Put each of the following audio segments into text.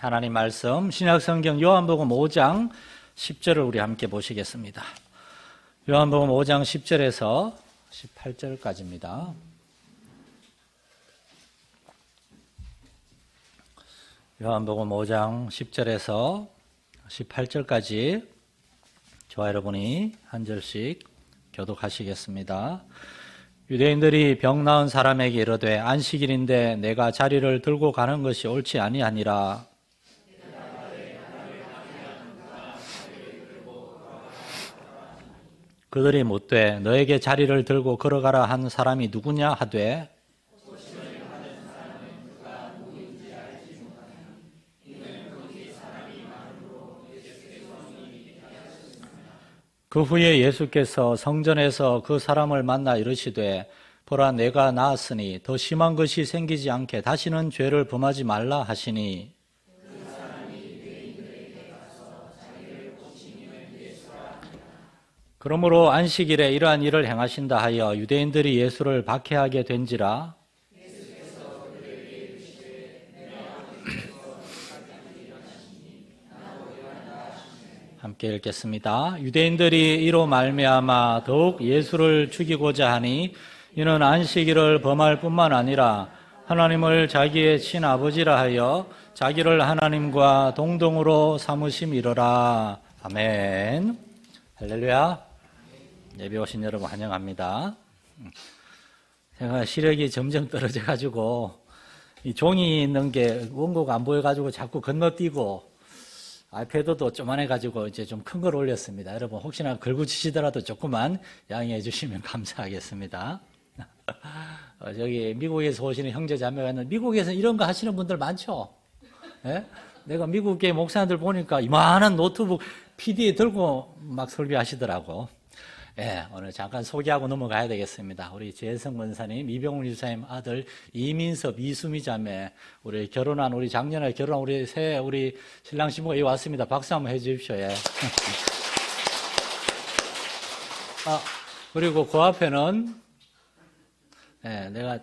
하나님 말씀 신약성경 요한복음 5장 10절을 우리 함께 보시겠습니다. 요한복음 5장 10절에서 18절까지입니다. 요한복음 5장 10절에서 18절까지 저와 여러분이 한 절씩 교독하시겠습니다. 유대인들이 병 나은 사람에게 이르되 안식일인데 내가 자리를 들고 가는 것이 옳지 아니하니라. 그들이 묻되 너에게 자리를 들고 걸어가라 한 사람이 누구냐 하되 그 후에 예수께서 성전에서 그 사람을 만나 이르시되 보라 내가 나았으니 더 심한 것이 생기지 않게 다시는 죄를 범하지 말라 하시니 그러므로 안식일에 이러한 일을 행하신다 하여 유대인들이 예수를 박해하게 된지라. 함께 읽겠습니다. 유대인들이 이로 말미암아 더욱 예수를 죽이고자 하니 이는 안식일을 범할 뿐만 아니라 하나님을 자기의 친아버지라 하여 자기를 하나님과 동등으로 삼으심이로라. 아멘. 할렐루야. 예배 오신 여러분 환영합니다. 제가 시력이 점점 떨어져 가지고 이 종이 있는 게 원고가 안 보여 가지고 자꾸 건너뛰고 아이패드도 조만해 가지고 이제 좀 큰 걸 올렸습니다. 여러분 혹시나 걸고치시더라도 조금만 양해해 주시면 감사하겠습니다. 저기 미국에서 오시는 형제 자매가 있는데 미국에서 이런 거 하시는 분들 많죠? 예? 내가 미국의 목사님들 보니까 이만한 노트북 PD에 들고 막 설교하시더라고. 예, 오늘 잠깐 소개하고 넘어가야 되겠습니다. 우리 재성 권사님, 이병훈 유사님 아들 이민섭, 이수미 자매, 우리 결혼한 우리 작년에 결혼한 우리 신랑 신부가 여기 왔습니다. 박수 한번 해주십시오. 예. 그리고 그 앞에는 예, 내가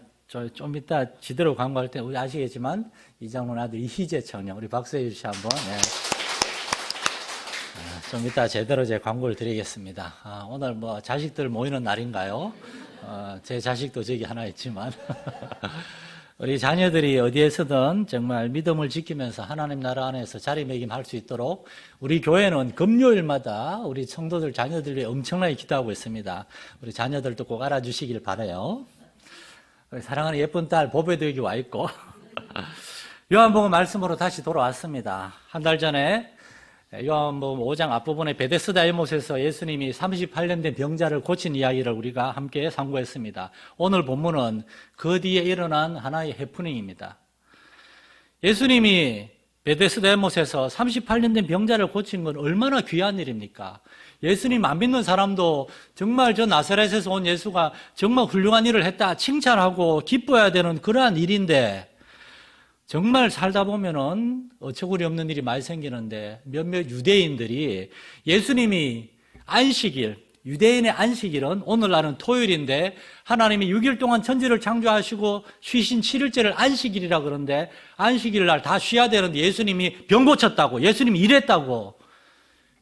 좀 이따 지대로 광고할 때 우리 아시겠지만 이장훈 아들 이희재 청년, 우리 박수해 주시죠 한번. 예. 좀 이따 제대로 제 광고를 드리겠습니다. 오늘 뭐 자식들 모이는 날인가요? 제 자식도 저기 하나 있지만 우리 자녀들이 어디에서든 정말 믿음을 지키면서 하나님 나라 안에서 자리매김할 수 있도록 우리 교회는 금요일마다 우리 성도들 자녀들이 엄청나게 기도하고 있습니다. 우리 자녀들도 꼭 알아주시길 바라요. 우리 사랑하는 예쁜 딸 보배도 여기 와 있고 요한복음 말씀으로 다시 돌아왔습니다. 한 달 전에 요한복음 5장 앞부분에 베데스다 에못에서 예수님이 38년 된 병자를 고친 이야기를 우리가 함께 상고했습니다. 오늘 본문은 그 뒤에 일어난 하나의 해프닝입니다. 예수님이 베데스다 에못에서 38년 된 병자를 고친 건 얼마나 귀한 일입니까? 예수님 안 믿는 사람도 정말 저 나사렛에서 온 예수가 정말 훌륭한 일을 했다 칭찬하고 기뻐해야 되는 그러한 일인데 정말 살다 보면은 어처구니 없는 일이 많이 생기는데 몇몇 유대인들이 예수님이 안식일, 유대인의 안식일은 오늘날은 토요일인데 하나님이 6일 동안 천지를 창조하시고 쉬신 7일째를 안식일이라 그러는데 안식일 날 다 쉬어야 되는데 예수님이 병 고쳤다고, 예수님이 일했다고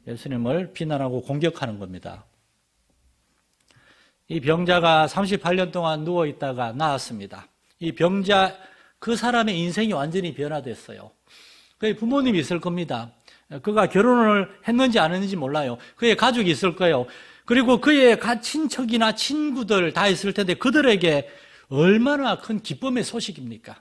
예수님을 비난하고 공격하는 겁니다. 이 병자가 38년 동안 누워있다가 나았습니다. 이 병자 그 사람의 인생이 완전히 변화됐어요. 그의 부모님이 있을 겁니다. 그가 결혼을 했는지 안 했는지 몰라요. 그의 가족이 있을 거예요. 그리고 그의 친척이나 친구들 다 있을 텐데 그들에게 얼마나 큰 기쁨의 소식입니까?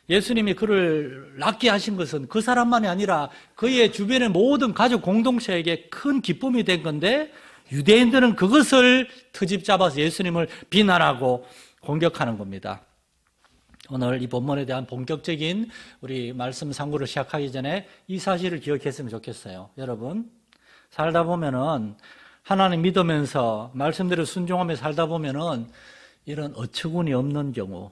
예수님이 그를 낫게 하신 것은 그 사람만이 아니라 그의 주변의 모든 가족 공동체에게 큰 기쁨이 된 건데 유대인들은 그것을 트집 잡아서 예수님을 비난하고 공격하는 겁니다. 오늘 이 본문에 대한 본격적인 우리 말씀 상고를 시작하기 전에 이 사실을 기억했으면 좋겠어요. 여러분, 살다 보면은 하나님 믿으면서 말씀대로 순종하며 살다 보면은 이런 어처구니 없는 경우,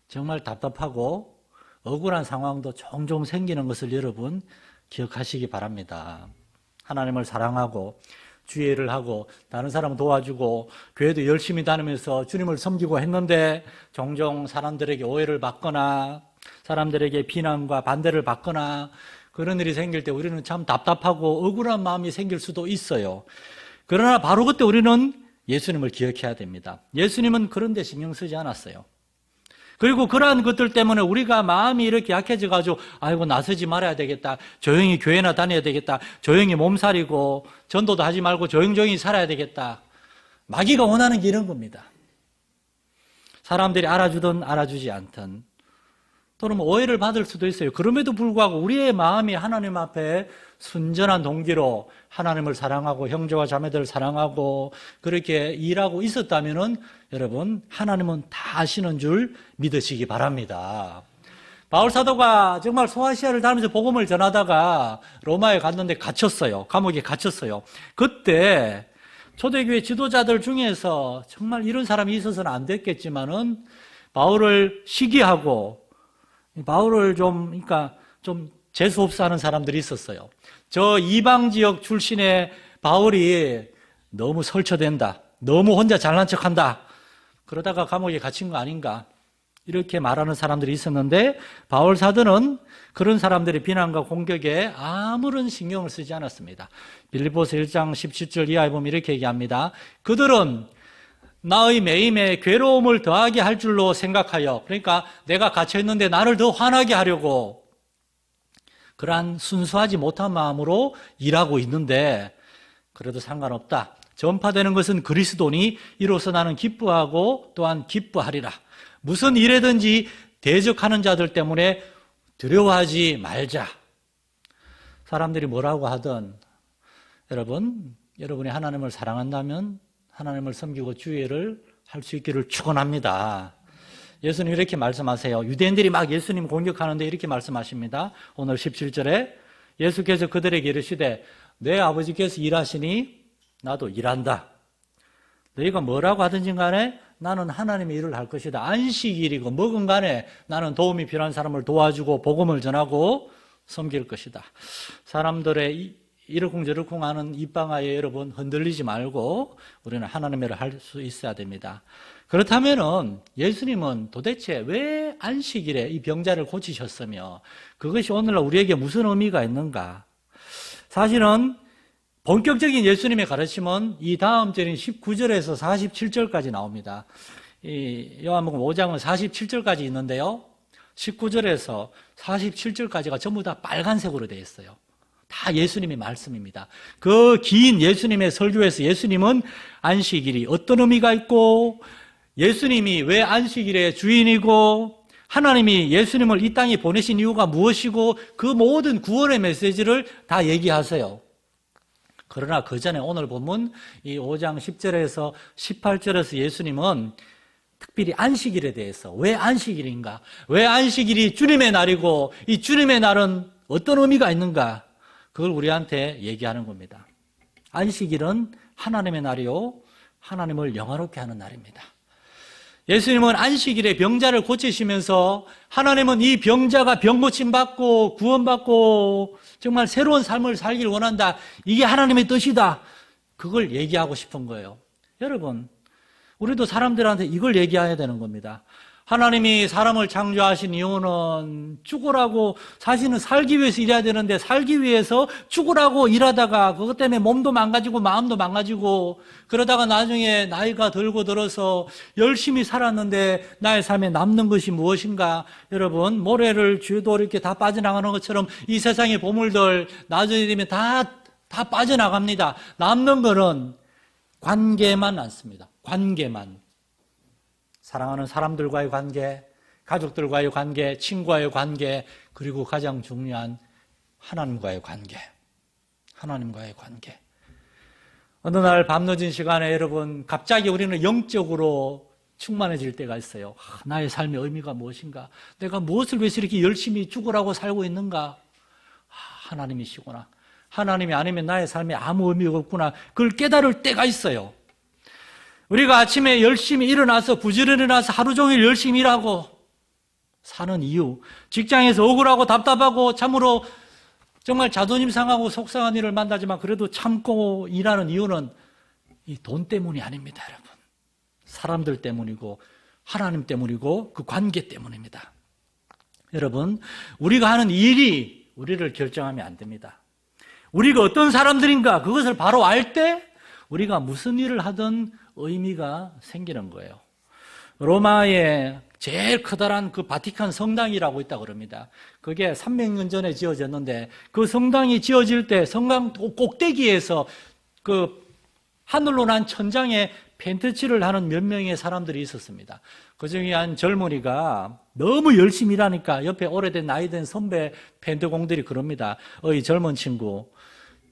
정말 답답하고 억울한 상황도 종종 생기는 것을 여러분 기억하시기 바랍니다. 하나님을 사랑하고 주의 일을 하고 다른 사람 도와주고 교회도 열심히 다니면서 주님을 섬기고 했는데 종종 사람들에게 오해를 받거나 사람들에게 비난과 반대를 받거나 그런 일이 생길 때 우리는 참 답답하고 억울한 마음이 생길 수도 있어요. 그러나 바로 그때 우리는 예수님을 기억해야 됩니다. 예수님은 그런 데 신경 쓰지 않았어요. 그리고 그러한 것들 때문에 우리가 마음이 이렇게 약해져가지고 아이고 나서지 말아야 되겠다, 조용히 교회나 다녀야 되겠다, 조용히 몸살이고 전도도 하지 말고 조용조용히 살아야 되겠다, 마귀가 원하는 게 이런 겁니다. 사람들이 알아주든 알아주지 않든 또는 오해를 받을 수도 있어요. 그럼에도 불구하고 우리의 마음이 하나님 앞에 순전한 동기로 하나님을 사랑하고 형제와 자매들을 사랑하고 그렇게 일하고 있었다면은 여러분 하나님은 다 아시는 줄 믿으시기 바랍니다. 바울 사도가 정말 소아시아를 다니면서 복음을 전하다가 로마에 갔는데 갇혔어요. 감옥에 갇혔어요. 그때 초대교회 지도자들 중에서 정말 이런 사람이 있어서는 안 됐겠지만은 바울을 시기하고 바울을 좀 재수없어 하는 사람들이 있었어요. 저 이방 지역 출신의 바울이 너무 설쳐댄다, 너무 혼자 잘난 척한다, 그러다가 감옥에 갇힌 거 아닌가, 이렇게 말하는 사람들이 있었는데 바울 사도는 그런 사람들의 비난과 공격에 아무런 신경을 쓰지 않았습니다. 빌립보서 1장 17절 이하에 보면 이렇게 얘기합니다. 그들은 나의 매임에 괴로움을 더하게 할 줄로 생각하여, 그러니까 내가 갇혀있는데 나를 더 화나게 하려고 그러한 순수하지 못한 마음으로 일하고 있는데 그래도 상관없다. 전파되는 것은 그리스도니 이로써 나는 기뻐하고 또한 기뻐하리라. 무슨 일에든지 대적하는 자들 때문에 두려워하지 말자. 사람들이 뭐라고 하든 여러분이 하나님을 사랑한다면 하나님을 섬기고 주의를 할 수 있기를 축원합니다. 예수님 이렇게 말씀하세요. 유대인들이 막 예수님 공격하는데 이렇게 말씀하십니다. 오늘 17절에 예수께서 그들에게 이르시되 내 아버지께서 일하시니 나도 일한다. 너희가 뭐라고 하든지 간에 나는 하나님의 일을 할 것이다. 안식일이고 뭐건 간에 나는 도움이 필요한 사람을 도와주고 복음을 전하고 섬길 것이다. 사람들의 이러쿵저러쿵 하는 입방아에 여러분 흔들리지 말고 우리는 하나님의 일을 할 수 있어야 됩니다. 그렇다면은 예수님은 도대체 왜 안식일에 이 병자를 고치셨으며 그것이 오늘날 우리에게 무슨 의미가 있는가? 사실은 본격적인 예수님의 가르침은 이 다음 절인 19절에서 47절까지 나옵니다. 이 요한복음 5장은 47절까지 있는데요. 19절에서 47절까지가 전부 다 빨간색으로 되어 있어요. 다 예수님의 말씀입니다. 그 긴 예수님의 설교에서 예수님은 안식일이 어떤 의미가 있고 예수님이 왜 안식일의 주인이고 하나님이 예수님을 이 땅에 보내신 이유가 무엇이고 그 모든 구원의 메시지를 다 얘기하세요. 그러나 그 전에 오늘 보면 이 5장 10절에서 18절에서 예수님은 특별히 안식일에 대해서 왜 안식일인가? 왜 안식일이 주님의 날이고 이 주님의 날은 어떤 의미가 있는가? 그걸 우리한테 얘기하는 겁니다. 안식일은 하나님의 날이요 하나님을 영화롭게 하는 날입니다. 예수님은 안식일에 병자를 고치시면서 하나님은 이 병자가 병고침 받고 구원받고 정말 새로운 삶을 살길 원한다. 이게 하나님의 뜻이다. 그걸 얘기하고 싶은 거예요. 여러분, 우리도 사람들한테 이걸 얘기해야 되는 겁니다. 하나님이 사람을 창조하신 이유는 죽으라고, 사실은 살기 위해서 일해야 되는데 살기 위해서 죽으라고 일하다가 그것 때문에 몸도 망가지고 마음도 망가지고 그러다가 나중에 나이가 들어서 열심히 살았는데 나의 삶에 남는 것이 무엇인가? 여러분, 모래를 쥐도 이렇게 다 빠져나가는 것처럼 이 세상의 보물들 나중에 되면 다 빠져나갑니다. 남는 거는 관계만 남습니다. 관계만. 사랑하는 사람들과의 관계, 가족들과의 관계, 친구와의 관계, 그리고 가장 중요한 하나님과의 관계. 하나님과의 관계. 어느 날 밤늦은 시간에 여러분 갑자기 우리는 영적으로 충만해질 때가 있어요. 나의 삶의 의미가 무엇인가? 내가 무엇을 위해서 이렇게 열심히 죽으라고 살고 있는가? 하나님이시구나. 하나님이 아니면 나의 삶에 아무 의미가 없구나. 그걸 깨달을 때가 있어요. 우리가 아침에 열심히 일어나서 부지런히 일어나서 하루 종일 열심히 일하고 사는 이유, 직장에서 억울하고 답답하고 참으로 정말 자존심 상하고 속상한 일을 만나지만 그래도 참고 일하는 이유는 이 돈 때문이 아닙니다, 여러분. 사람들 때문이고 하나님 때문이고 그 관계 때문입니다. 여러분, 우리가 하는 일이 우리를 결정하면 안 됩니다. 우리가 어떤 사람들인가 그것을 바로 알 때 우리가 무슨 일을 하든 의미가 생기는 거예요. 로마에 제일 커다란 그 바티칸 성당이라고 있다고 그럽니다. 그게 300년 전에 지어졌는데 그 성당이 지어질 때 성당 꼭대기에서 그 하늘로 난 천장에 펜트칠을 하는 몇 명의 사람들이 있었습니다. 그 중에 한 젊은이가 너무 열심히 일하니까 옆에 오래된 나이든 선배 펜트공들이 그럽니다. 어이 젊은 친구,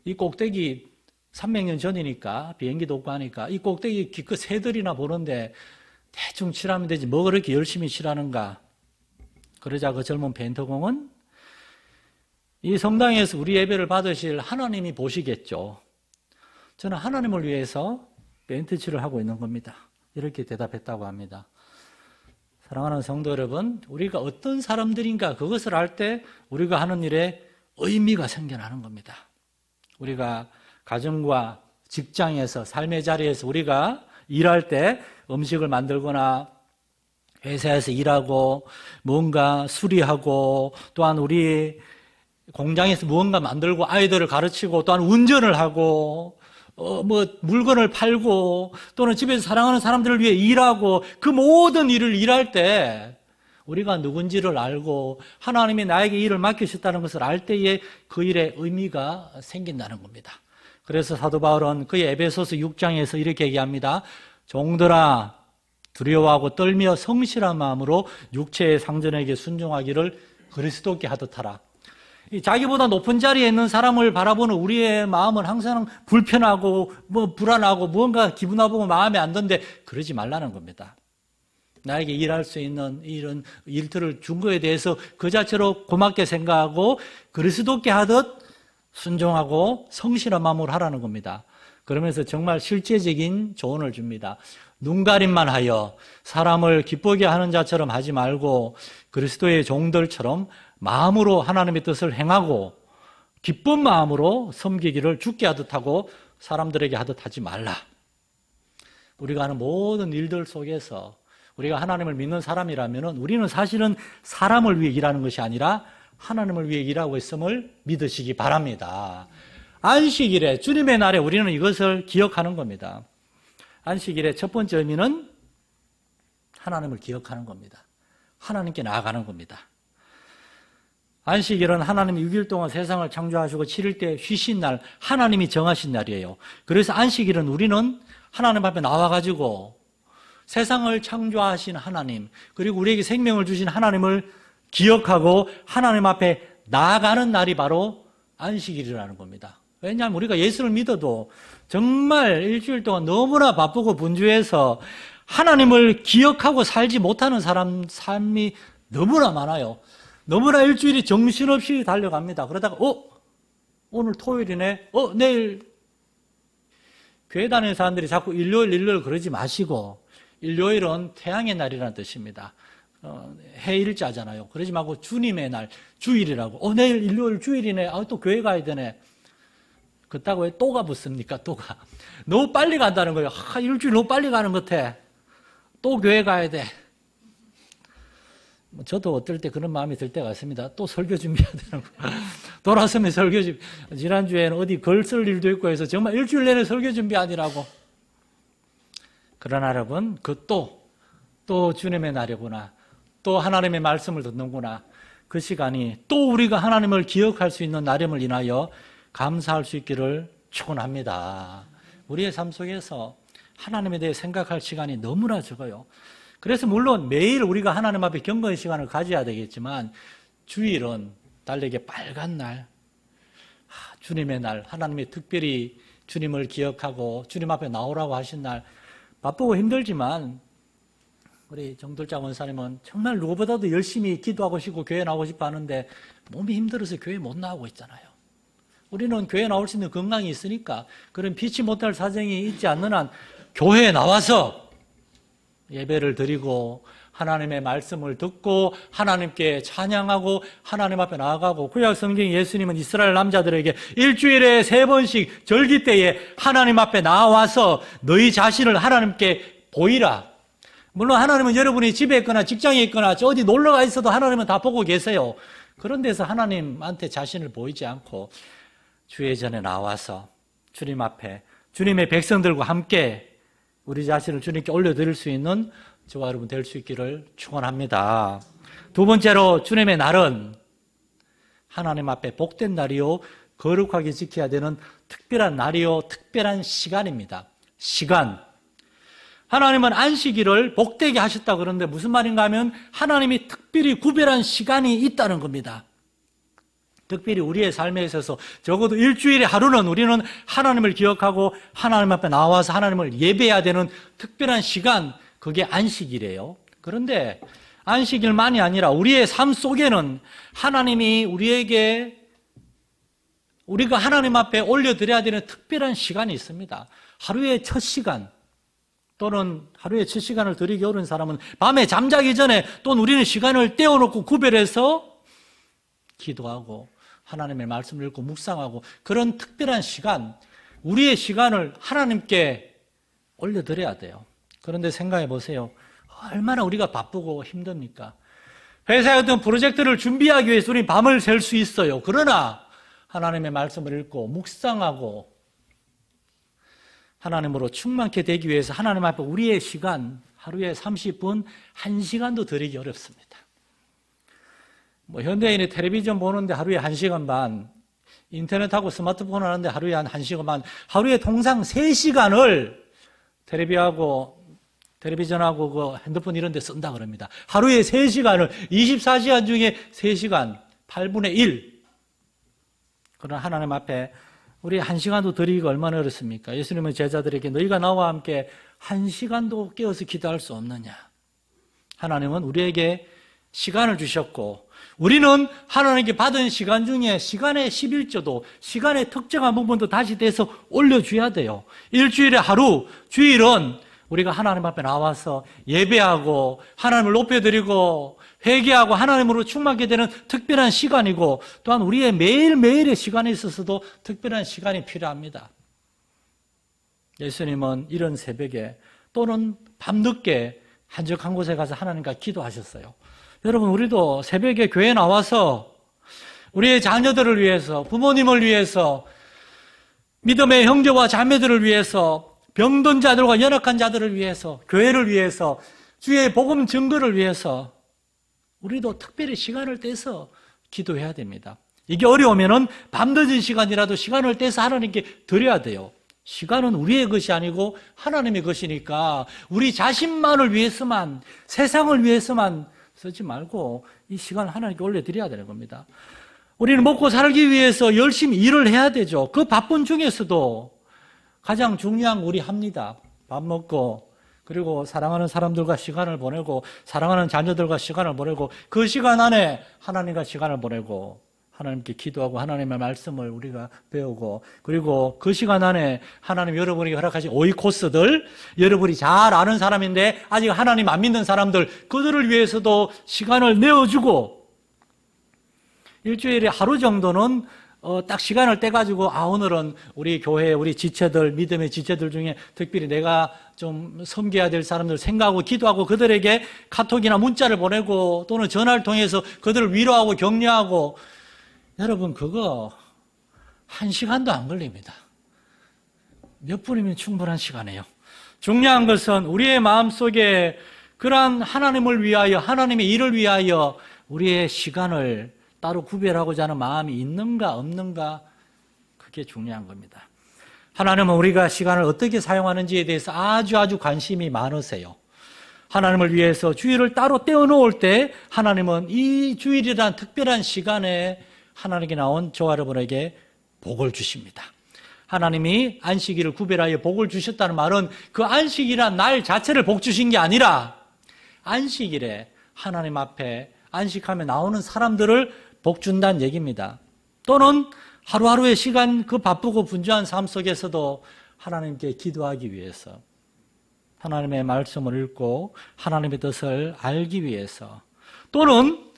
이 꼭대기 300년 전이니까 비행기도 없고 하니까 이 꼭대기 기껏 새들이나 보는데 대충 칠하면 되지 뭐 그렇게 열심히 칠하는가. 그러자 그 젊은 펜트공은 이 성당에서 우리 예배를 받으실 하나님이 보시겠죠. 저는 하나님을 위해서 펜트칠을 하고 있는 겁니다. 이렇게 대답했다고 합니다. 사랑하는 성도 여러분, 우리가 어떤 사람들인가 그것을 알 때 우리가 하는 일에 의미가 생겨나는 겁니다. 우리가 가정과 직장에서 삶의 자리에서 우리가 일할 때 음식을 만들거나 회사에서 일하고 뭔가 수리하고 또한 우리 공장에서 무언가 만들고 아이들을 가르치고 또한 운전을 하고 물건을 팔고 또는 집에서 사랑하는 사람들을 위해 일하고 그 모든 일을 일할 때 우리가 누군지를 알고 하나님이 나에게 일을 맡기셨다는 것을 알 때에 그 일에 의미가 생긴다는 겁니다. 그래서 사도 바울은 그의 에베소서 6장에서 이렇게 얘기합니다. 종들아 두려워하고 떨며 성실한 마음으로 육체의 상전에게 순종하기를 그리스도께 하듯 하라. 자기보다 높은 자리에 있는 사람을 바라보는 우리의 마음은 항상 불편하고 불안하고 무언가 기분 나쁘고 마음에 안 드는데 그러지 말라는 겁니다. 나에게 일할 수 있는 이런 일들을 준 거에 대해서 그 자체로 고맙게 생각하고 그리스도께 하듯 순종하고 성실한 마음으로 하라는 겁니다. 그러면서 정말 실제적인 조언을 줍니다. 눈가림만 하여 사람을 기쁘게 하는 자처럼 하지 말고 그리스도의 종들처럼 마음으로 하나님의 뜻을 행하고 기쁜 마음으로 섬기기를 주께 하듯 하고 사람들에게 하듯 하지 말라. 우리가 하는 모든 일들 속에서 우리가 하나님을 믿는 사람이라면 우리는 사실은 사람을 위해 일하는 것이 아니라 하나님을 위해 일하고 있음을 믿으시기 바랍니다. 안식일에 주님의 날에 우리는 이것을 기억하는 겁니다. 안식일의 첫 번째 의미는 하나님을 기억하는 겁니다. 하나님께 나아가는 겁니다. 안식일은 하나님이 6일 동안 세상을 창조하시고 7일 때 쉬신 날, 하나님이 정하신 날이에요. 그래서 안식일은 우리는 하나님 앞에 나와가지고 세상을 창조하신 하나님, 그리고 우리에게 생명을 주신 하나님을 기억하고 하나님 앞에 나아가는 날이 바로 안식일이라는 겁니다. 왜냐하면 우리가 예수를 믿어도 정말 일주일 동안 너무나 바쁘고 분주해서 하나님을 기억하고 살지 못하는 삶이 너무나 많아요. 너무나 일주일이 정신없이 달려갑니다. 그러다가 오늘 토요일이네. 내일 교회 다니는 사람들이 자꾸 일요일 그러지 마시고 일요일은 태양의 날이라는 뜻입니다. 해일자잖아요. 그러지 말고 주님의 날, 주일이라고. 내일 일요일 주일이네. 또 교회 가야 되네. 그렇다고 왜 또가 붙습니까? 또가. 너무 빨리 간다는 거예요. 일주일 너무 빨리 가는 것 같아. 또 교회 가야 돼. 저도 어떨 때 그런 마음이 들 때가 있습니다. 또 설교 준비해야 되는 거. 돌아서면 설교 준비. 지난주에는 어디 글 쓸 일도 있고 해서 정말 일주일 내내 설교 준비하느라고. 그러나 여러분, 또 주님의 날이구나. 또 하나님의 말씀을 듣는구나. 그 시간이 또 우리가 하나님을 기억할 수 있는 날임을 인하여 감사할 수 있기를 축원합니다. 우리의 삶 속에서 하나님에 대해 생각할 시간이 너무나 적어요. 그래서 물론 매일 우리가 하나님 앞에 경건의 시간을 가져야 되겠지만 주일은 달에게 빨간 날, 주님의 날, 하나님이 특별히 주님을 기억하고 주님 앞에 나오라고 하신 날, 바쁘고 힘들지만 우리 정돌자 원사님은 정말 누구보다도 열심히 기도하고 싶고 교회 나오고 싶어 하는데 몸이 힘들어서 교회 못 나오고 있잖아요. 우리는 교회 나올 수 있는 건강이 있으니까 그런 피치 못할 사정이 있지 않는 한 교회에 나와서 예배를 드리고 하나님의 말씀을 듣고 하나님께 찬양하고 하나님 앞에 나아가고, 구약 성경 예수님은 이스라엘 남자들에게 일주일에 3번씩 절기 때에 하나님 앞에 나와서 너희 자신을 하나님께 보이라, 물론 하나님은 여러분이 집에 있거나 직장에 있거나 어디 놀러가 있어도 하나님은 다 보고 계세요. 그런 데서 하나님한테 자신을 보이지 않고 주의 전에 나와서 주님 앞에 주님의 백성들과 함께 우리 자신을 주님께 올려드릴 수 있는 저와 여러분 될 수 있기를 축원합니다. 두 번째로 주님의 날은 하나님 앞에 복된 날이요 거룩하게 지켜야 되는 특별한 날이요 특별한 시간입니다. 시간. 하나님은 안식일을 복되게 하셨다 그러는데 무슨 말인가 하면 하나님이 특별히 구별한 시간이 있다는 겁니다. 특별히 우리의 삶에 있어서 적어도 일주일에 하루는 우리는 하나님을 기억하고 하나님 앞에 나와서 하나님을 예배해야 되는 특별한 시간, 그게 안식일이에요. 그런데 안식일만이 아니라 우리의 삶 속에는 하나님이 우리가 하나님 앞에 올려드려야 되는 특별한 시간이 있습니다. 하루의 첫 시간 또는 하루의 첫 시간을 드리기 어려운 사람은 밤에 잠자기 전에 또는 우리는 시간을 떼어놓고 구별해서 기도하고 하나님의 말씀을 읽고 묵상하고 그런 특별한 시간, 우리의 시간을 하나님께 올려드려야 돼요. 그런데 생각해 보세요. 얼마나 우리가 바쁘고 힘듭니까? 회사의 어떤 프로젝트를 준비하기 위해서 우리 밤을 샐 수 있어요. 그러나 하나님의 말씀을 읽고 묵상하고 하나님으로 충만케 되기 위해서 하나님 앞에 우리의 시간, 하루에 30분, 1시간도 드리기 어렵습니다. 현대인이 텔레비전 보는데 하루에 1시간 반, 인터넷하고 스마트폰 하는데 하루에 한 1시간 반, 하루에 통상 3시간을 텔레비전하고 그 핸드폰 이런 데 쓴다 그럽니다. 하루에 3시간을, 24시간 중에 3시간, 8분의 1. 그러나 하나님 앞에 우리 1시간도 드리기가 얼마나 어렵습니까? 예수님은 제자들에게 너희가 나와 함께 1시간도 깨어서 기도할 수 없느냐? 하나님은 우리에게 시간을 주셨고 우리는 하나님께 받은 시간 중에 시간의 11조도 시간의 특정한 부분도 다시 떼서 올려줘야 돼요. 일주일에 하루, 주일은 우리가 하나님 앞에 나와서 예배하고 하나님을 높여드리고 회개하고 하나님으로 충만하게 되는 특별한 시간이고 또한 우리의 매일매일의 시간에 있어서도 특별한 시간이 필요합니다. 예수님은 이런 새벽에 또는 밤늦게 한적한 곳에 가서 하나님과 기도하셨어요. 여러분, 우리도 새벽에 교회에 나와서 우리의 자녀들을 위해서, 부모님을 위해서, 믿음의 형제와 자매들을 위해서, 병든 자들과 연약한 자들을 위해서, 교회를 위해서, 주의 복음 증거를 위해서 우리도 특별히 시간을 떼서 기도해야 됩니다. 이게 어려우면은 밤늦은 시간이라도 시간을 떼서 하나님께 드려야 돼요. 시간은 우리의 것이 아니고 하나님의 것이니까 우리 자신만을 위해서만, 세상을 위해서만 쓰지 말고 이 시간을 하나님께 올려드려야 되는 겁니다. 우리는 먹고 살기 위해서 열심히 일을 해야 되죠. 그 바쁜 중에서도 가장 중요한 거 우리 합니다. 밥 먹고 그리고 사랑하는 사람들과 시간을 보내고 사랑하는 자녀들과 시간을 보내고 그 시간 안에 하나님과 시간을 보내고 하나님께 기도하고 하나님의 말씀을 우리가 배우고 그리고 그 시간 안에 하나님 여러분이 허락하신 오이코스들 여러분이 잘 아는 사람인데 아직 하나님 안 믿는 사람들 그들을 위해서도 시간을 내어주고 일주일에 하루 정도는 딱 시간을 떼가지고 오늘은 우리 교회 우리 지체들 믿음의 지체들 중에 특별히 내가 좀 섬겨야 될 사람들 생각하고 기도하고 그들에게 카톡이나 문자를 보내고 또는 전화를 통해서 그들을 위로하고 격려하고 여러분 그거 1시간도 안 걸립니다. 몇 분이면 충분한 시간이에요. 중요한 것은 우리의 마음속에 그러한 하나님을 위하여 하나님의 일을 위하여 우리의 시간을 따로 구별하고자 하는 마음이 있는가 없는가 그게 중요한 겁니다. 하나님은 우리가 시간을 어떻게 사용하는지에 대해서 아주 관심이 많으세요. 하나님을 위해서 주일을 따로 떼어놓을 때 하나님은 이 주일이란 특별한 시간에 하나님께 나온 저와 여러분에게 복을 주십니다. 하나님이 안식일을 구별하여 복을 주셨다는 말은 그 안식이란 날 자체를 복 주신 게 아니라 안식일에 하나님 앞에 안식하며 나오는 사람들을 복 준다는 얘기입니다. 또는 하루하루의 시간 그 바쁘고 분주한 삶 속에서도 하나님께 기도하기 위해서 하나님의 말씀을 읽고 하나님의 뜻을 알기 위해서 또는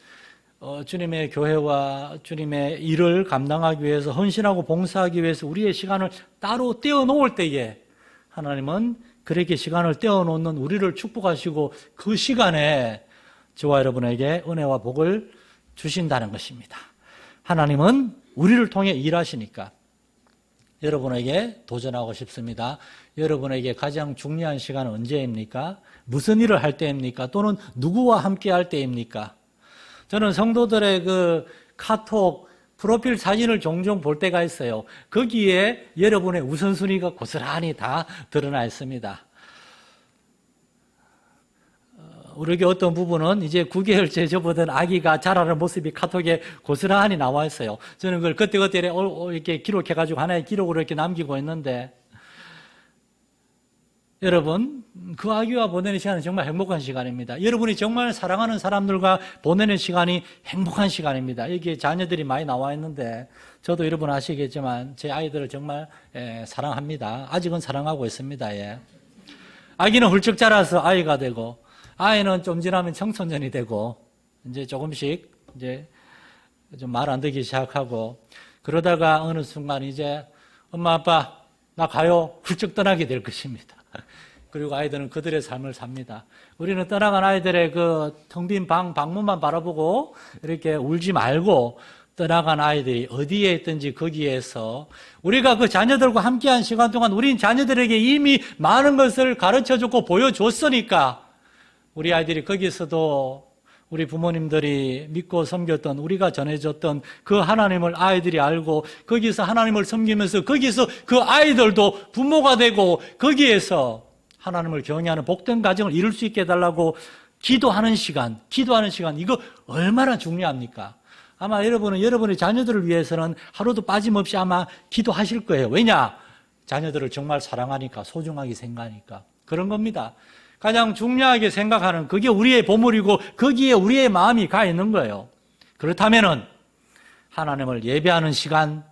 주님의 교회와 주님의 일을 감당하기 위해서 헌신하고 봉사하기 위해서 우리의 시간을 따로 떼어놓을 때에 하나님은 그렇게 시간을 떼어놓는 우리를 축복하시고 그 시간에 저와 여러분에게 은혜와 복을 주신다는 것입니다. 하나님은 우리를 통해 일하시니까 여러분에게 도전하고 싶습니다. 여러분에게 가장 중요한 시간은 언제입니까? 무슨 일을 할 때입니까? 또는 누구와 함께 할 때입니까? 저는 성도들의 그 카톡 프로필 사진을 종종 볼 때가 있어요. 거기에 여러분의 우선순위가 고스란히 다 드러나 있습니다. 우리 교 어떤 부분은 이제 9개월째 접어든 아기가 자라는 모습이 카톡에 고스란히 나와 있어요. 저는 그걸 그때그때 이렇게 기록해가지고 하나의 기록으로 이렇게 남기고 있는데, 여러분, 그 아기와 보내는 시간은 정말 행복한 시간입니다. 여러분이 정말 사랑하는 사람들과 보내는 시간이 행복한 시간입니다. 여기에 자녀들이 많이 나와 있는데, 저도 여러분 아시겠지만 제 아이들을 정말 사랑합니다. 아직은 사랑하고 있습니다. 예. 아기는 훌쩍 자라서 아이가 되고, 아이는 좀 지나면 청소년이 되고, 이제 조금씩 이제 좀 말 안 듣기 시작하고, 그러다가 어느 순간 이제 엄마 아빠 나 가요 훌쩍 떠나게 될 것입니다. 그리고 아이들은 그들의 삶을 삽니다. 우리는 떠나간 아이들의 그 텅 빈 방문만 바라보고 이렇게 울지 말고, 떠나간 아이들이 어디에 있든지 거기에서 우리가 그 자녀들과 함께한 시간 동안 우린 자녀들에게 이미 많은 것을 가르쳐줬고 보여줬으니까, 우리 아이들이 거기서도 우리 부모님들이 믿고 섬겼던, 우리가 전해줬던 그 하나님을 아이들이 알고 거기서 하나님을 섬기면서 거기서 그 아이들도 부모가 되고 거기에서 하나님을 경외하는 복된 가정을 이룰 수 있게 해달라고 기도하는 시간, 이거 얼마나 중요합니까? 아마 여러분은 여러분의 자녀들을 위해서는 하루도 빠짐없이 아마 기도하실 거예요. 왜냐? 자녀들을 정말 사랑하니까, 소중하게 생각하니까. 그런 겁니다. 가장 중요하게 생각하는 그게 우리의 보물이고 거기에 우리의 마음이 가 있는 거예요. 그렇다면은 하나님을 예배하는 시간,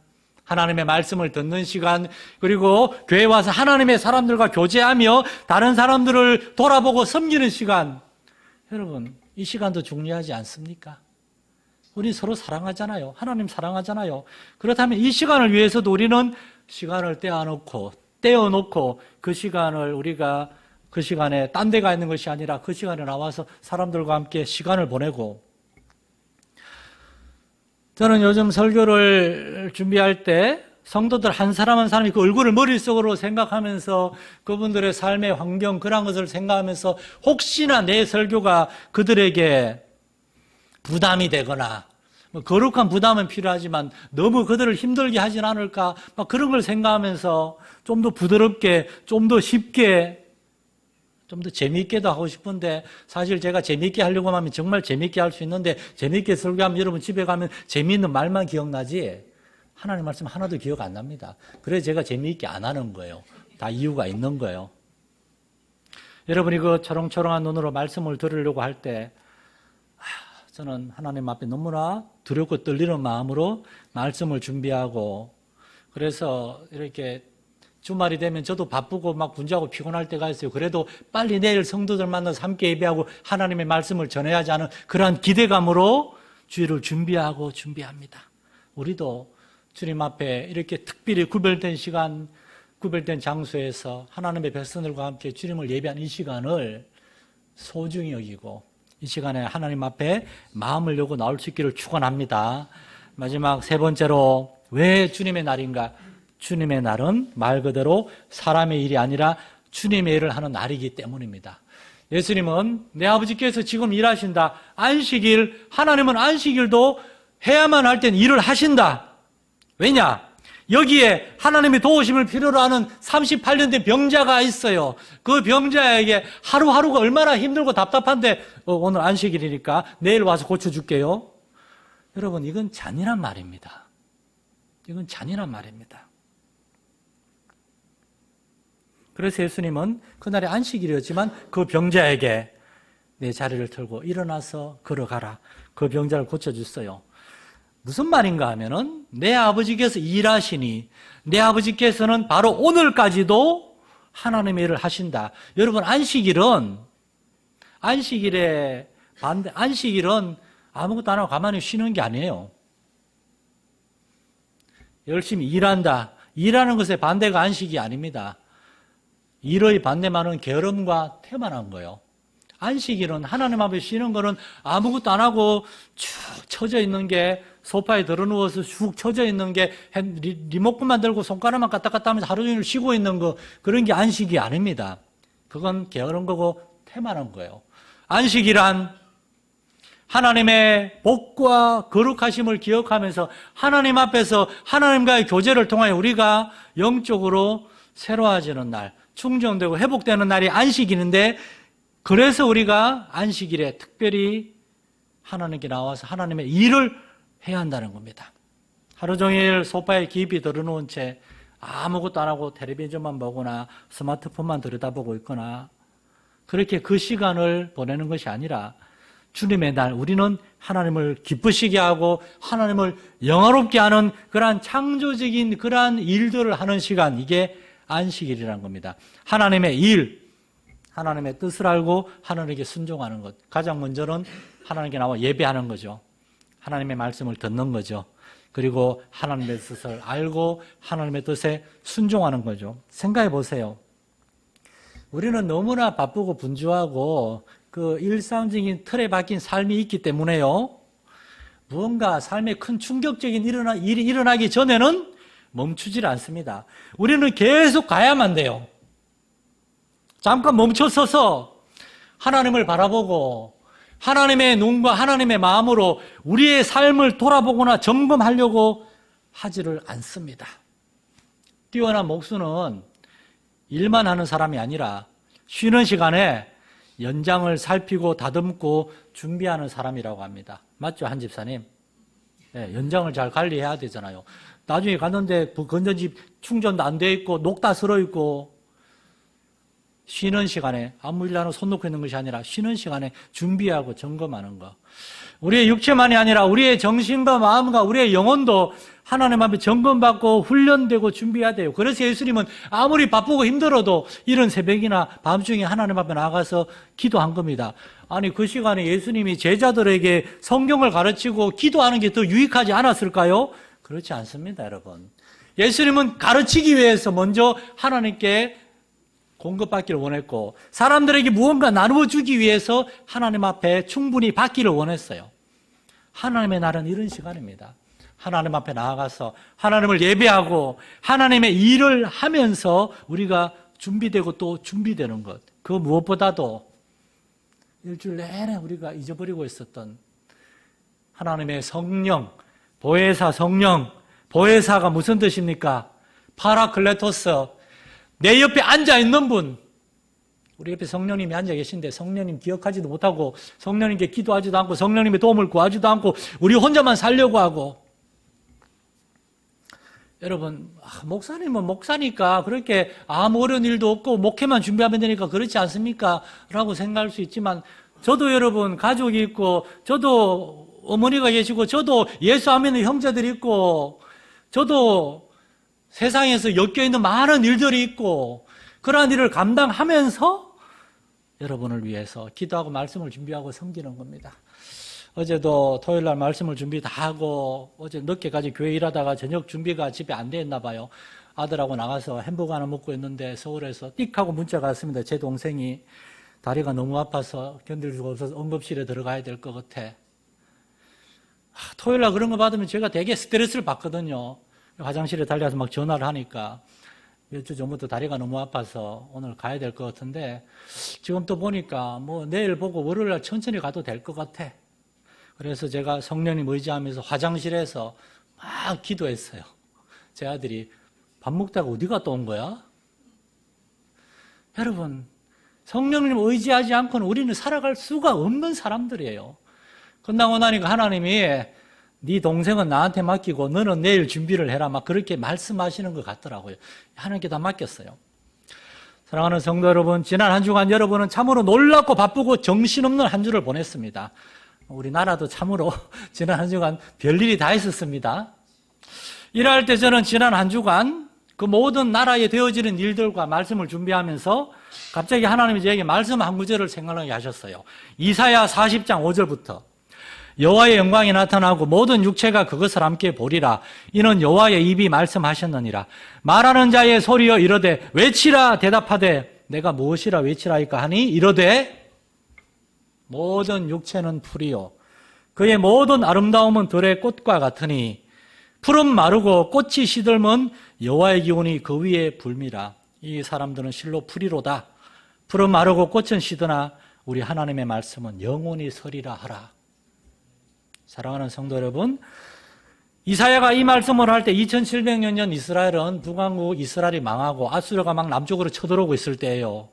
하나님의 말씀을 듣는 시간, 그리고 교회 와서 하나님의 사람들과 교제하며 다른 사람들을 돌아보고 섬기는 시간, 여러분 이 시간도 중요하지 않습니까? 우리 서로 사랑하잖아요. 하나님 사랑하잖아요. 그렇다면 이 시간을 위해서도 우리는 시간을 떼어놓고 그 시간을 우리가 그 시간에 딴 데 가 있는 것이 아니라 그 시간에 나와서 사람들과 함께 시간을 보내고, 저는 요즘 설교를 준비할 때 성도들 한 사람 한 사람이 그 얼굴을 머릿속으로 생각하면서 그분들의 삶의 환경, 그런 것을 생각하면서 혹시나 내 설교가 그들에게 부담이 되거나, 거룩한 부담은 필요하지만 너무 그들을 힘들게 하진 않을까, 그런 걸 생각하면서 좀 더 부드럽게, 좀 더 쉽게, 좀 더 재미있게도 하고 싶은데, 사실 제가 재미있게 하려고 하면 정말 재미있게 할 수 있는데, 재미있게 설교하면 여러분 집에 가면 재미있는 말만 기억나지 하나님 말씀 하나도 기억 안 납니다. 그래서 제가 재미있게 안 하는 거예요. 다 이유가 있는 거예요. 여러분이 그 초롱초롱한 눈으로 말씀을 들으려고 할 때 저는 하나님 앞에 너무나 두렵고 떨리는 마음으로 말씀을 준비하고, 그래서 이렇게 주말이 되면 저도 바쁘고 막 분주하고 피곤할 때가 있어요. 그래도 빨리 내일 성도들 만나서 함께 예배하고 하나님의 말씀을 전해야 하지 않은 그러한 기대감으로 주일을 준비합니다. 우리도 주님 앞에 이렇게 특별히 구별된 시간, 구별된 장소에서 하나님의 백성들과 함께 주님을 예배한 이 시간을 소중히 여기고 이 시간에 하나님 앞에 마음을 열고 나올 수 있기를 축원합니다. 마지막 세 번째로, 왜 주님의 날인가? 주님의 날은 말 그대로 사람의 일이 아니라 주님의 일을 하는 날이기 때문입니다. 예수님은 내 아버지께서 지금 일하신다. 안식일, 하나님은 안식일도 해야만 할 땐 일을 하신다. 왜냐? 여기에 하나님의 도우심을 필요로 하는 38년 된 병자가 있어요. 그 병자에게 하루하루가 얼마나 힘들고 답답한데 오늘 안식일이니까 내일 와서 고쳐줄게요. 여러분, 이건 잔인한 말입니다. 이건 잔인한 말입니다. 그래서 예수님은 그날이 안식일이었지만 그 병자에게 내 자리를 털고 일어나서 걸어가라. 그 병자를 고쳐줬어요. 무슨 말인가 하면은 내 아버지께서 일하시니 내 아버지께서는 바로 오늘까지도 하나님의 일을 하신다. 여러분, 안식일은 아무것도 안 하고 가만히 쉬는 게 아니에요. 열심히 일한다. 일하는 것의 반대가 안식이 아닙니다. 일의 반대말은 게으름과 태만한 거예요. 안식일은 하나님 앞에 쉬는 거는 아무것도 안 하고 쭉 처져 있는 게, 소파에 들어누워서 쭉 처져 있는 게, 리모컨만 들고 손가락만 까딱까딱 하면서 하루 종일 쉬고 있는 거, 그런 게 안식이 아닙니다. 그건 게으른 거고 태만한 거예요. 안식이란 하나님의 복과 거룩하심을 기억하면서 하나님 앞에서 하나님과의 교제를 통하여 우리가 영적으로 새로워지는 날, 충전되고 회복되는 날이 안식일인데, 그래서 우리가 안식일에 특별히 하나님께 나와서 하나님의 일을 해야 한다는 겁니다. 하루 종일 소파에 깊이 들어놓은 채 아무것도 안 하고 텔레비전만 보거나 스마트폰만 들여다보고 있거나 그렇게 그 시간을 보내는 것이 아니라 주님의 날, 우리는 하나님을 기쁘시게 하고 하나님을 영화롭게 하는 그러한 창조적인 그러한 일들을 하는 시간, 이게 안식일이라는 겁니다. 하나님의 일, 하나님의 뜻을 알고 하나님께 순종하는 것. 가장 먼저는 하나님께 나와 예배하는 거죠. 하나님의 말씀을 듣는 거죠. 그리고 하나님의 뜻을 알고 하나님의 뜻에 순종하는 거죠. 생각해 보세요. 우리는 너무나 바쁘고 분주하고 그 일상적인 틀에 박힌 삶이 있기 때문에요, 무언가 삶에 큰 충격적인 일이 일어나기 전에는 멈추질 않습니다. 우리는 계속 가야만 돼요. 잠깐 멈춰서서 하나님을 바라보고 하나님의 눈과 하나님의 마음으로 우리의 삶을 돌아보거나 점검하려고 하지를 않습니다. 뛰어난 목수는 일만 하는 사람이 아니라 쉬는 시간에 연장을 살피고 다듬고 준비하는 사람이라고 합니다. 맞죠, 한 집사님? 네, 연장을 잘 관리해야 되잖아요. 나중에 갔는데 건전지 충전도 안 돼 있고 녹다 슬어 있고, 쉬는 시간에 아무 일 안 하고 손 놓고 있는 것이 아니라 쉬는 시간에 준비하고 점검하는 것. 우리의 육체만이 아니라 우리의 정신과 마음과 우리의 영혼도 하나님 앞에 점검받고 훈련되고 준비해야 돼요. 그래서 예수님은 아무리 바쁘고 힘들어도 이른 새벽이나 밤중에 하나님 앞에 나가서 기도한 겁니다. 아니, 그 시간에 예수님이 제자들에게 성경을 가르치고 기도하는 게 더 유익하지 않았을까요? 그렇지 않습니다, 여러분. 예수님은 가르치기 위해서 먼저 하나님께 공급받기를 원했고, 사람들에게 무언가 나누어 주기 위해서 하나님 앞에 충분히 받기를 원했어요. 하나님의 날은 이런 시간입니다. 하나님 앞에 나아가서 하나님을 예배하고 하나님의 일을 하면서 우리가 준비되고 또 준비되는 것, 그 무엇보다도 일주일 내내 우리가 잊어버리고 있었던 하나님의 성령, 보혜사 성령. 보혜사가 무슨 뜻입니까? 파라클레토스, 내 옆에 앉아있는 분. 우리 옆에 성령님이 앉아 계신데 성령님 기억하지도 못하고 성령님께 기도하지도 않고 성령님의 도움을 구하지도 않고 우리 혼자만 살려고 하고. 여러분, 목사님은 목사니까 그렇게 아무 어려운 일도 없고 목회만 준비하면 되니까 그렇지 않습니까? 라고 생각할 수 있지만, 저도 여러분 가족이 있고, 저도 어머니가 계시고, 저도 예수 안 믿는 형제들이 있고, 저도 세상에서 엮여있는 많은 일들이 있고, 그러한 일을 감당하면서 여러분을 위해서 기도하고 말씀을 준비하고 섬기는 겁니다. 어제도 토요일날 말씀을 준비 다 하고 어제 늦게까지 교회 일하다가 저녁 준비가 집에 안 돼 있나 봐요. 아들하고 나가서 햄버거 하나 먹고 있는데 서울에서 띡 하고 문자가 왔습니다. 제 동생이 다리가 너무 아파서 견딜 수가 없어서 응급실에 들어가야 될 것 같아. 토요일날 그런 거 받으면 제가 되게 스트레스를 받거든요. 화장실에 달려서 막 전화를 하니까 몇 주 전부터 다리가 너무 아파서 오늘 가야 될 것 같은데, 지금 또 보니까 뭐 내일 보고 월요일날 천천히 가도 될 것 같아. 그래서 제가 성령님 의지하면서 화장실에서 막 기도했어요. 제 아들이 밥 먹다가 어디 갔다 온 거야? 여러분, 성령님 의지하지 않고는 우리는 살아갈 수가 없는 사람들이에요. 끝나고 나니까 하나님이 네 동생은 나한테 맡기고 너는 내일 준비를 해라, 막 그렇게 말씀하시는 것 같더라고요. 하나님께 다 맡겼어요. 사랑하는 성도 여러분, 지난 한 주간 여러분은 참으로 놀랍고 바쁘고 정신없는 한 주를 보냈습니다. 우리나라도 참으로 지난 한 주간 별일이 다 있었습니다. 일할 때 저는 지난 한 주간 그 모든 나라에 되어지는 일들과 말씀을 준비하면서 갑자기 하나님이 저에게 말씀 한 구절을 생각나게 하셨어요. 이사야 40장 5절부터 여호와의 영광이 나타나고 모든 육체가 그것을 함께 보리라. 이는 여호와의 입이 말씀하셨느니라. 말하는 자의 소리여 이르되 외치라 대답하되 내가 무엇이라 외치라이까 하니 이르되 모든 육체는 풀이요 그의 모든 아름다움은 들의 꽃과 같으니 풀은 마르고 꽃이 시들면 여호와의 기운이 그 위에 불미라. 이 사람들은 실로 풀이로다. 풀은 마르고 꽃은 시드나 우리 하나님의 말씀은 영원히 서리라 하라. 사랑하는 성도 여러분, 이사야가 이 말씀을 할 때 2700년 전 이스라엘은 북왕국 이스라엘이 망하고 아수르가 막 남쪽으로 쳐들어오고 있을 때예요.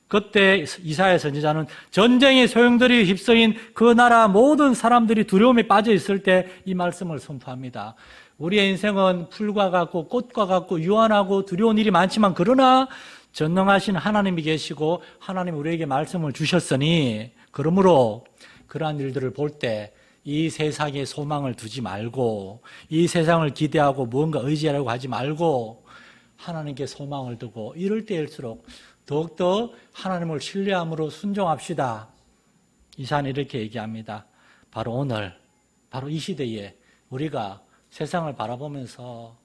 그때 이사야 선지자는 전쟁의 소용돌이 휩쓰인 그 나라 모든 사람들이 두려움에 빠져 있을 때 이 말씀을 선포합니다. 우리의 인생은 풀과 같고 꽃과 같고 유한하고 두려운 일이 많지만 그러나 전능하신 하나님이 계시고 하나님 우리에게 말씀을 주셨으니 그러므로 그러한 일들을 볼 때 이 세상에 소망을 두지 말고 이 세상을 기대하고 무언가 의지하려고 하지 말고 하나님께 소망을 두고 이럴 때일수록 더욱더 하나님을 신뢰함으로 순종합시다. 이사야는 이렇게 얘기합니다. 바로 오늘, 바로 이 시대에 우리가 세상을 바라보면서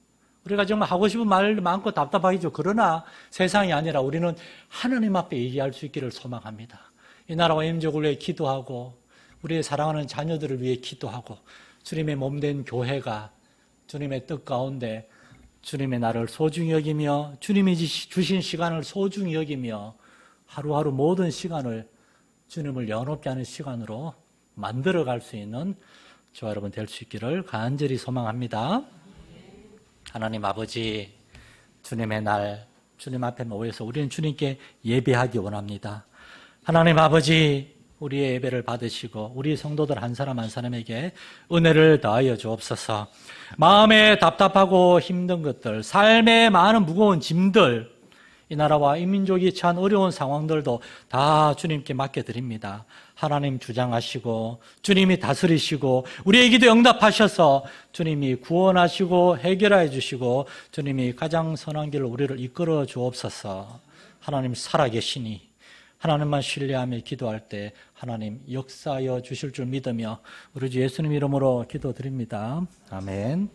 우리가 정말 하고 싶은 말 많고 답답하겠죠. 그러나 세상이 아니라 우리는 하나님 앞에 얘기할 수 있기를 소망합니다. 이 나라와 임족을 위해 기도하고 우리의 사랑하는 자녀들을 위해 기도하고 주님의 몸된 교회가 주님의 뜻 가운데 주님의 나를 소중히 여기며 주님이 주신 시간을 소중히 여기며 하루하루 모든 시간을 주님을 연없게 하는 시간으로 만들어갈 수 있는 저와 여러분 될 수 있기를 간절히 소망합니다. 하나님 아버지, 주님의 날 주님 앞에 모여서 우리는 주님께 예배하기 원합니다. 하나님 아버지, 우리의 예배를 받으시고 우리 성도들 한 사람 한 사람에게 은혜를 더하여 주옵소서. 마음에 답답하고 힘든 것들, 삶에 많은 무거운 짐들, 이 나라와 이 민족이 처한 어려운 상황들도 다 주님께 맡겨드립니다. 하나님 주장하시고 주님이 다스리시고 우리의 기도 응답하셔서 주님이 구원하시고 해결해 주시고 주님이 가장 선한 길로 우리를 이끌어 주옵소서. 하나님 살아계시니 하나님만 신뢰하며 기도할 때 하나님 역사하여 주실 줄 믿으며 우리 주 예수님 이름으로 기도드립니다. 아멘.